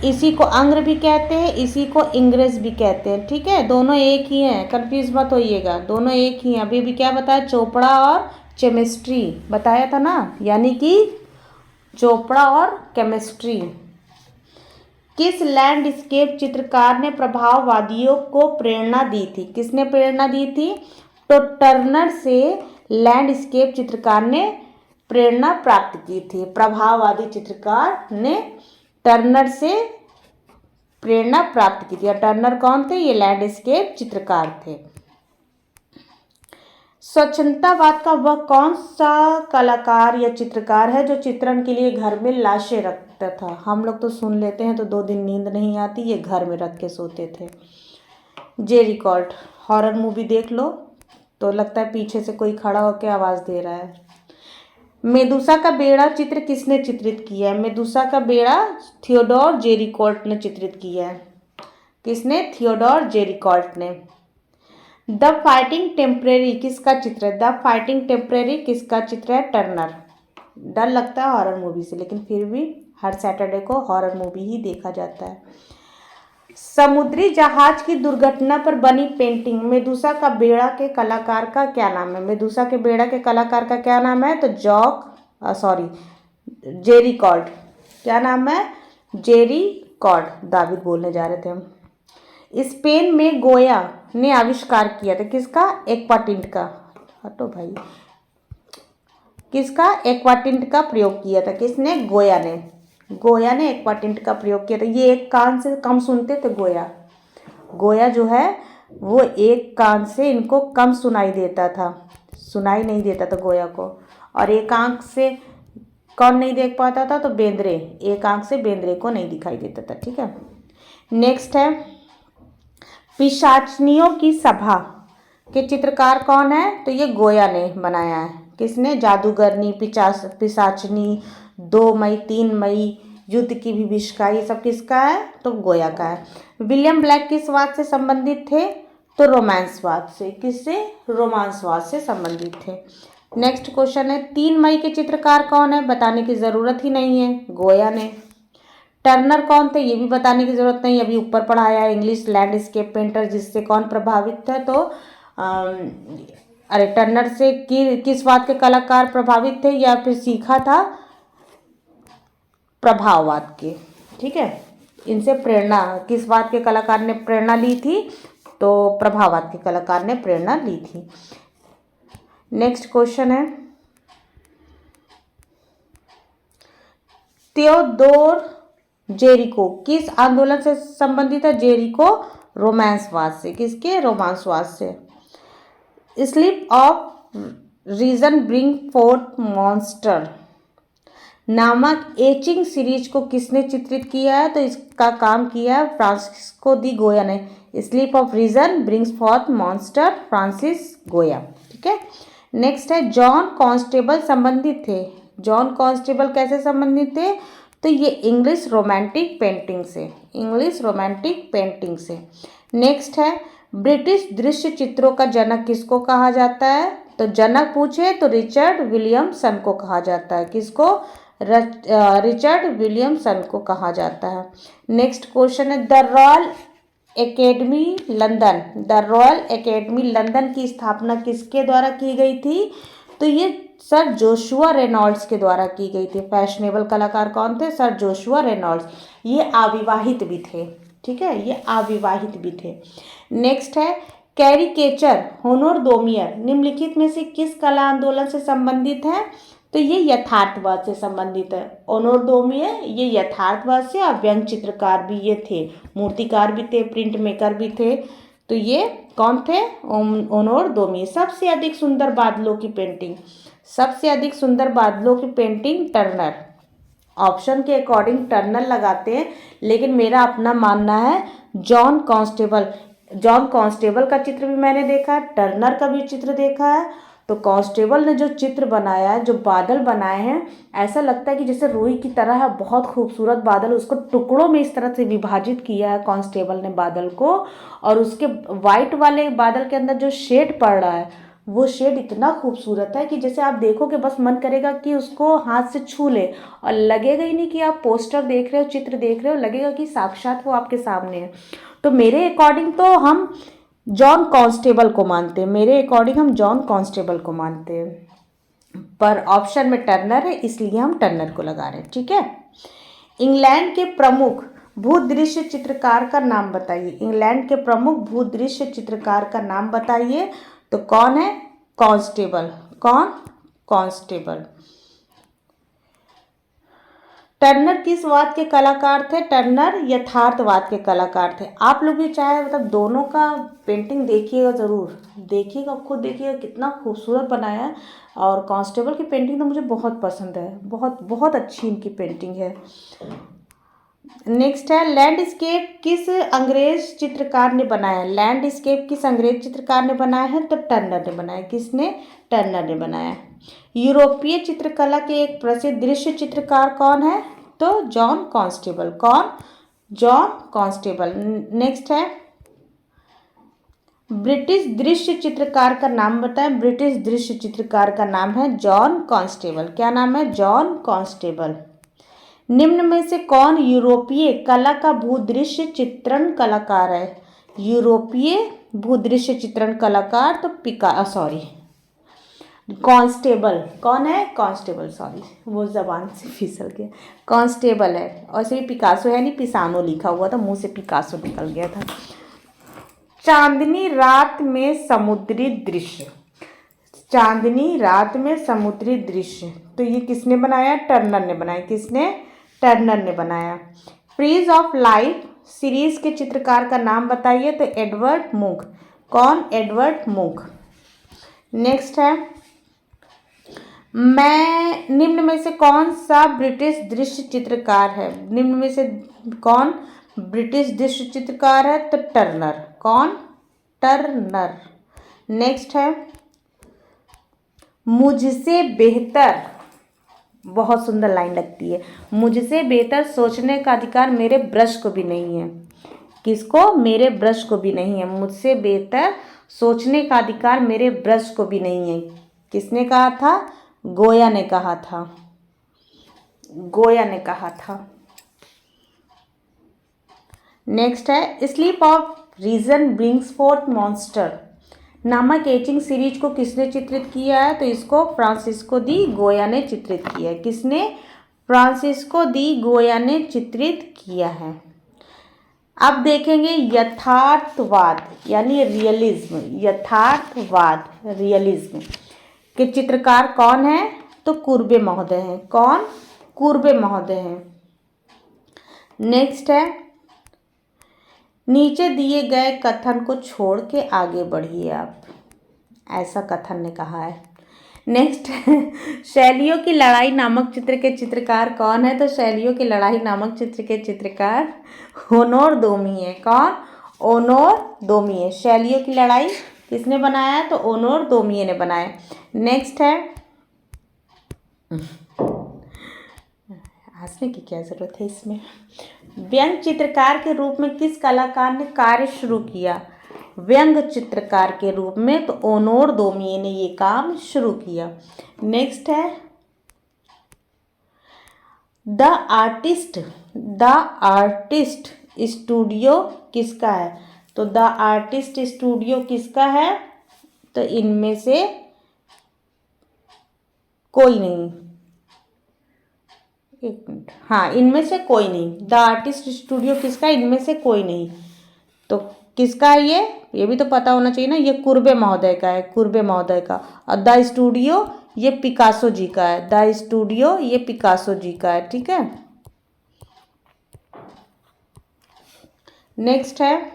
इसी को अंग्र भी कहते हैं, इसी को इंग्रेस भी कहते हैं। ठीक है, दोनों एक ही हैं, कंफ्यूज मत होइएगा, दोनों एक ही हैं। अभी भी क्या बताया? चोपड़ा और केमिस्ट्री बताया था ना, यानी कि चोपड़ा और केमिस्ट्री। किस लैंडस्केप चित्रकार ने प्रभाववादियों को प्रेरणा दी थी? किसने प्रेरणा दी थी? तो टर्नर से लैंडस्केप चित्रकार ने प्रेरणा प्राप्त की थी। प्रभाववादी चित्रकार ने टर्नर से प्रेरणा प्राप्त की थी। और टर्नर कौन थे? ये लैंडस्केप चित्रकार थे। स्वच्छंदतावाद का वह कौन सा कलाकार या चित्रकार है जो चित्रण के लिए घर में लाशें रखता था? हम लोग तो सुन लेते हैं तो 2 दिन नींद नहीं आती, ये घर में रख के सोते थे। Jerry Colt. हॉरर मूवी देख लो तो लगता है पीछे से कोई खड़ा होकर आवाज़ दे रहा है। मेदुसा का बेड़ा चित्र किसने चित्रित किया है? मेदुसा का बेड़ा थियोडोर जेरिकॉल्ट ने चित्रित किया है। किसने? थियोडोर जेरिकॉल्ट ने। द फाइटिंग टेम्परेरी किसका चित्र है? द फाइटिंग टेम्परेरी किसका चित्र है? टर्नर। डर लगता है हॉरर मूवी से, लेकिन फिर भी हर सैटरडे को हॉरर मूवी ही देखा जाता है। समुद्री जहाज की दुर्घटना पर बनी पेंटिंग मेदुसा का बेड़ा के कलाकार का क्या नाम है? मेदुसा के बेड़ा के कलाकार का क्या नाम है? तो जेरी कॉल्ट। क्या नाम है? Jerry Colt. दाविद बोलने जा रहे थे हम। स्पेन में गोया ने आविष्कार किया था किसका? एक्वाटिंट का। हटो भाई। किसका? एक्वाटिंट का प्रयोग किया था। किसने? गोया ने। गोया ने एक्वाटिंट का प्रयोग किया था। ये एक कान से कम सुनते थे गोया। गोया जो है वो एक कान से इनको कम सुनाई देता था, सुनाई नहीं देता था गोया को। और एक आंख से कौन नहीं देख पाता था? तो बेंद्रे। एक आंख से बेंद्रे को नहीं दिखाई देता था। ठीक है, नेक्स्ट है, पिशाचनियों की सभा के चित्रकार कौन है? तो ये गोया ने बनाया है। किसने? जादूगरनी, पिशाचनी, 2 मई, 3 मई, युद्ध की विभीषिका, ये सब किसका है? तो गोया का है। विलियम ब्लैक किस वाद से संबंधित थे? तो रोमांसवाद से। किससे? रोमांसवाद से संबंधित थे। नेक्स्ट क्वेश्चन है, 3 मई के चित्रकार कौन है? बताने की जरूरत ही नहीं है, गोया ने। टर्नर कौन थे? ये भी बताने की जरूरत नहीं, अभी ऊपर पढ़ाया है, इंग्लिश लैंडस्केप पेंटर। जिससे कौन प्रभावित थे? तो टर्नर से किस बात के कलाकार प्रभावित थे या फिर सीखा था? प्रभाववाद के। ठीक है, इनसे प्रेरणा किस बात के कलाकार ने प्रेरणा ली थी? तो प्रभाववाद के कलाकार ने प्रेरणा ली थी। नेक्स्ट क्वेश्चन है, थियोडोर जेरिको किस आंदोलन से संबंधित है? जेरिको रोमांसवाद से। किसके? रोमांसवाद से। Sleep of reason bring forth monster नामक एचिंग सीरीज को किसने चित्रित किया है? तो इसका काम किया है फ्रांसिस्को दी गोया ने। Sleep of reason brings forth monster, Francis Goya. ठीक है, नेक्स्ट है, जॉन कॉन्स्टेबल संबंधित थे। जॉन कॉन्स्टेबल कैसे संबंधित थे? तो ये इंग्लिश रोमांटिक पेंटिंग से। इंग्लिश रोमांटिक पेंटिंग से। नेक्स्ट है, ब्रिटिश दृश्य चित्रों का जनक किसको कहा जाता है? तो जनक पूछे तो रिचर्ड विलियमसन को कहा जाता है। किसको? रिचर्ड विलियमसन को कहा जाता है। नेक्स्ट क्वेश्चन है, the royal academy London. The royal academy London की स्थापना किसके द्वारा की गई थी? तो ये सर जोशुआ रेनॉल्ड्स के द्वारा की गई थी। फैशनेबल कलाकार कौन थे? Sir Joshua Reynolds. ये अविवाहित भी थे। ठीक है, ये अविवाहित भी थे। नेक्स्ट है, कैरिकेचर होनोरदोमियर निम्नलिखित में से किस कला आंदोलन से संबंधित है? तो ये यथार्थवाद से संबंधित है। होनोरदोमियर ये यथार्थवाद से, और व्यंग चित्रकार भी ये थे, मूर्तिकार भी थे, प्रिंट मेकर भी थे। तो ये कौन थे? ओनोर दोमी। सबसे अधिक सुंदर बादलों की पेंटिंग, सबसे अधिक सुंदर बादलों की पेंटिंग टर्नर। ऑप्शन के अकॉर्डिंग टर्नर लगाते हैं, लेकिन मेरा अपना मानना है जॉन कॉन्स्टेबल। जॉन कॉन्स्टेबल का चित्र भी मैंने देखा है, टर्नर का भी चित्र देखा है। तो कॉन्स्टेबल ने जो चित्र बनाया है, जो बादल बनाए हैं, ऐसा लगता है कि जैसे रुई की तरह है, बहुत खूबसूरत बादल। उसको टुकड़ों में इस तरह से विभाजित किया है कॉन्स्टेबल ने बादल को, और उसके वाइट वाले बादल के अंदर जो शेड पड़ रहा है, वो शेड इतना खूबसूरत है कि जैसे आप देखोगे बस मन करेगा कि उसको हाथ से छू ले, और लगेगा ही नहीं कि आप पोस्टर देख रहे हो, चित्र देख रहे हो, लगेगा कि साक्षात वो आपके सामने है। तो मेरे अकॉर्डिंग तो हम जॉन कॉन्स्टेबल को मानते हैं, मेरे अकॉर्डिंग हम जॉन कॉन्स्टेबल को मानते हैं, पर ऑप्शन में टर्नर है इसलिए हम टर्नर को लगा रहे हैं। ठीक है। इंग्लैंड के प्रमुख भूदृश्य चित्रकार का नाम बताइए। इंग्लैंड के प्रमुख भूदृश्य चित्रकार का नाम बताइए। तो कौन है? कॉन्स्टेबल। कौन? कॉन्स्टेबल। टर्नर किस वाद के कलाकार थे? टर्नर यथार्थवाद के कलाकार थे। आप लोग भी चाहे मतलब दोनों का पेंटिंग देखिएगा, ज़रूर देखिएगा, खुद देखिएगा कितना खूबसूरत बनाया है। और कांस्टेबल की पेंटिंग तो मुझे बहुत पसंद है, बहुत बहुत अच्छी इनकी पेंटिंग है। नेक्स्ट है, लैंडस्केप किस अंग्रेज चित्रकार ने बनाया? लैंडस्केप किस अंग्रेज चित्रकार ने बनाया है? तो टर्नर ने बनाया। किसने? टर्नर ने बनाया। यूरोपीय चित्रकला के एक प्रसिद्ध दृश्य चित्रकार कौन है? तो जॉन कॉन्स्टेबल। कौन? John constable. नेक्स्ट है, ब्रिटिश दृश्य चित्रकार का नाम बताएं। ब्रिटिश दृश्य चित्रकार का नाम है जॉन कॉन्स्टेबल। क्या नाम है? John constable. निम्न में से कौन यूरोपीय कला का भूदृश्य चित्रण कलाकार है? यूरोपीय भूदृश्य चित्रण कलाकार तो कांस्टेबल। कौन है? कांस्टेबल। सॉरी, वो जबान से फिसल गया। कांस्टेबल है। और ऐसे भी पिकासो है नहीं, पिसानो लिखा हुआ था, मुंह से पिकासो निकल गया था। चांदनी रात में समुद्री दृश्य। चांदनी रात में समुद्री दृश्य, तो ये किसने बनाया? टर्नर ने बनाया। किसने? टर्नर ने बनाया। फ्रीज ऑफ लाइफ सीरीज के चित्रकार का नाम बताइए। तो एडवर्ड मुंक। कौन? एडवर्ड मुंक। नेक्स्ट है, मैं निम्न में से कौन सा ब्रिटिश दृश्य चित्रकार है? निम्न में से कौन ब्रिटिश दृश्य चित्रकार है? तो टर्नर। कौन? टर्नर। नेक्स्ट है, मुझसे बेहतर, बहुत सुंदर लाइन लगती है, मुझसे बेहतर सोचने का अधिकार मेरे ब्रश को भी नहीं है। किसको? मेरे ब्रश को भी नहीं है। मुझसे बेहतर सोचने का अधिकार मेरे ब्रश को भी नहीं है। किसने कहा था? गोया ने कहा था। गोया ने कहा था। नेक्स्ट है, sleep of reason brings forth monster नामक एचिंग सीरीज को किसने चित्रित किया है? तो इसको फ्रांसिस्को दी गोया ने चित्रित किया है। किसने? फ्रांसिस्को दी गोया ने चित्रित किया है। अब देखेंगे यथार्थवाद यानी रियलिज्म। यथार्थवाद, रियलिज्म के चित्रकार कौन है? तो कुर्बे महोदय हैं। कौन? कुर्बे महोदय हैं। नेक्स्ट है, नीचे दिए गए कथन को छोड़ के आगे बढ़िए आप, ऐसा कथन ने कहा है। नेक्स्ट शैलियों की लड़ाई नामक चित्र के चित्रकार कौन है? तो शैलियों की लड़ाई नामक चित्र के चित्रकार ओनोर दोमी है। कौन? ओनोर दोमी है। शैलियों की लड़ाई किसने बनाया है? तो ओनोर दोमी ने बनाया। नेक्स्ट है, हंसने की क्या जरूरत है इसमें। व्यंग चित्रकार के रूप में किस कलाकार ने कार्य शुरू किया? व्यंग चित्रकार के रूप में तो ओनोर दोमी ने ये काम शुरू किया। नेक्स्ट है, द आर्टिस्ट स्टूडियो किसका है? तो द आर्टिस्ट स्टूडियो किसका है? तो इनमें से कोई नहीं। एक मिनट, हाँ, इनमें से कोई नहीं। द आर्टिस्ट स्टूडियो किसका? इनमें से कोई नहीं। तो किसका है ये भी तो पता होना चाहिए ना। ये कुर्बे महोदय का है, कुर्बे महोदय का। और द स्टूडियो ये पिकासो जी का है। द स्टूडियो ये पिकासो जी का है। ठीक है। नेक्स्ट है,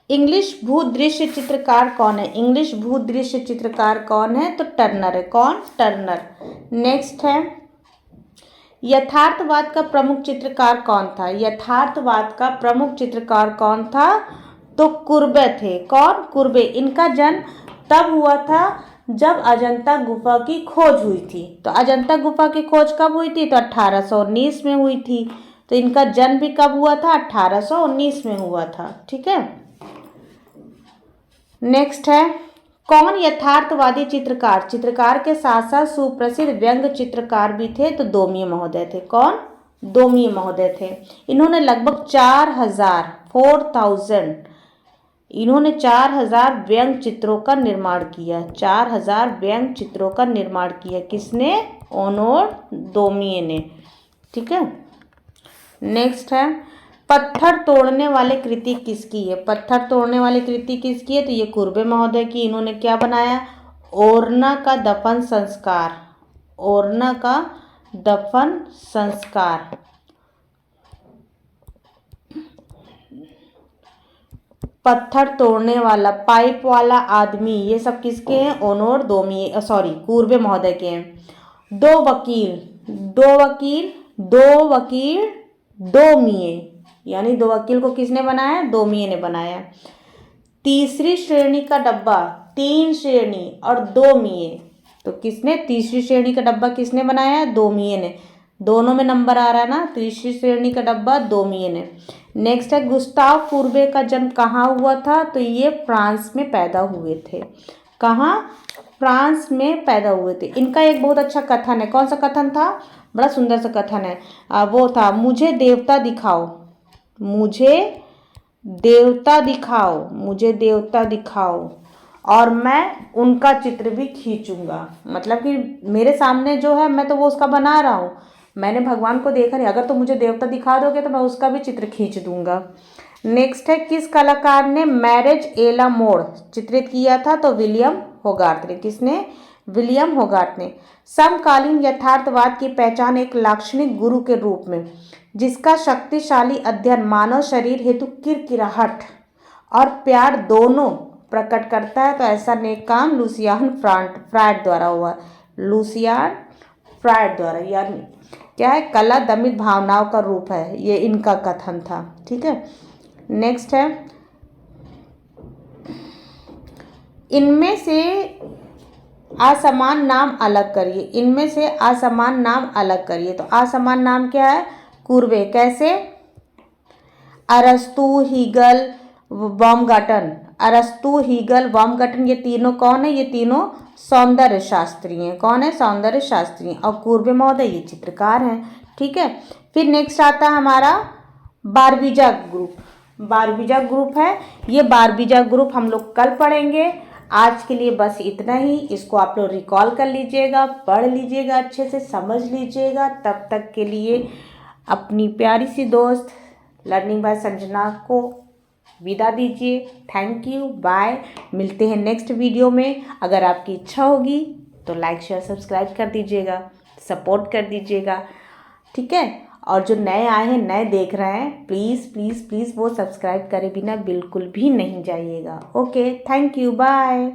इंग्लिश भूदृश्य चित्रकार कौन है? इंग्लिश भूदृश्य चित्रकार कौन है? तो टर्नर है। कौन? टर्नर। नेक्स्ट है, यथार्थवाद का प्रमुख चित्रकार कौन था? यथार्थवाद का प्रमुख चित्रकार कौन था? तो कुर्बे थे। कौन? कुर्बे। इनका जन्म तब हुआ था जब अजंता गुफा की खोज हुई थी। तो अजंता गुफा की खोज कब हुई थी? तो 1819 में हुई थी। तो इनका जन्म भी कब हुआ था? 1819 में हुआ था। ठीक है। नेक्स्ट है, कौन यथार्थवादी चित्रकार? चित्रकार के साथ साथ सुप्रसिद्ध व्यंग चित्रकार भी थे। तो दोमिय महोदय थे। कौन? दोमिय महोदय थे। इन्होंने लगभग 4000 इन्होंने 4000 व्यंग चित्रों का निर्माण किया। 4000 व्यंग चित्रों का निर्माण किया। किसने? ओनोर दोमिय ने। ठीक है। नेक्स्ट है, पत्थर तोड़ने वाले कृति किसकी है? पत्थर तोड़ने वाली कृति किसकी है? तो ये कुर्बे महोदय की। इन्होंने क्या बनाया? ओरना का दफन संस्कार। ओरना का दफन संस्कार। पत्थर तोड़ने वाला, पाइप वाला आदमी, ये सब किसके हैं? ओनोर दोमिय, सॉरी, कुर्बे महोदय के हैं। दो वकील दोमिय, यानी दो वकील को किसने बनाया? दोमिय ने बनाया। तीसरी श्रेणी का डब्बा, 3 श्रेणी और दोमिय, तो किसने? तीसरी श्रेणी का डब्बा किसने बनाया? दोमिय ने। दोनों में नंबर आ रहा है ना। तीसरी श्रेणी का डब्बा दोमिय ने। नेक्स्ट है, गुस्ताव कुर्बे का जन्म कहाँ हुआ था? तो ये फ्रांस में पैदा हुए थे। कहाँ? फ्रांस में पैदा हुए थे। इनका एक बहुत अच्छा कथन है। कौन सा कथन था? बड़ा सुंदर सा कथन है। वो था, मुझे देवता दिखाओ, मुझे देवता दिखाओ, मुझे देवता दिखाओ और मैं उनका चित्र भी खींचूंगा। मतलब कि मेरे सामने जो है मैं तो वो उसका बना रहा हूँ, मैंने भगवान को देखा नहीं, अगर तो मुझे देवता दिखा दोगे तो मैं उसका भी चित्र खींच दूंगा। नेक्स्ट है, किस कलाकार ने मैरिज ए ला मोड़ चित्रित किया था? तो विलियम होगार्थ ने। किसने? विलियम होगार्थ ने। समकालीन यथार्थवाद की पहचान एक लाक्षणिक गुरु के रूप में, जिसका शक्तिशाली अध्ययन मानव शरीर हेतु किरकिराहट और प्यार दोनों प्रकट करता है, तो ऐसा नेक काम लुसियान फ्रायड द्वारा हुआ। लुसियान फ्रायड द्वारा, यानी क्या है? कला दमित भावनाओं का रूप है, ये इनका कथन था। ठीक है। नेक्स्ट है, इनमें से असमान नाम अलग करिए। इनमें से असमान नाम अलग करिए। तो असमान नाम क्या है? कुर्बे। कैसे? अरस्तु, हीगल, बाumgarten। अरस्तु, हीगल, बाumgarten, ये तीनों कौन है? ये तीनों सौंदर्य शास्त्री हैं। कौन है? सौंदर्य शास्त्री। और कुर्बे महोदय ये चित्रकार हैं। ठीक है। फिर नेक्स्ट आता है हमारा बारबीजा ग्रुप। बारबीजा ग्रुप है, ये बारबीजा ग्रुप हम लोग कल पढ़ेंगे। आज के लिए बस इतना ही। इसको आप लोग रिकॉल कर लीजिएगा, पढ़ लीजिएगा, अच्छे से समझ लीजिएगा। तब तक के लिए अपनी प्यारी सी दोस्त लर्निंग बाय संजना को विदा दीजिए। Thank you, bye. मिलते हैं नेक्स्ट वीडियो में। अगर आपकी इच्छा होगी तो लाइक शेयर सब्सक्राइब कर दीजिएगा, सपोर्ट कर दीजिएगा। ठीक है। और जो नए आए हैं, नए देख रहे हैं, प्लीज़ प्लीज़ प्लीज़ वो सब्सक्राइब करे बिना बिल्कुल भी नहीं जाइएगा। Okay, thank you, bye.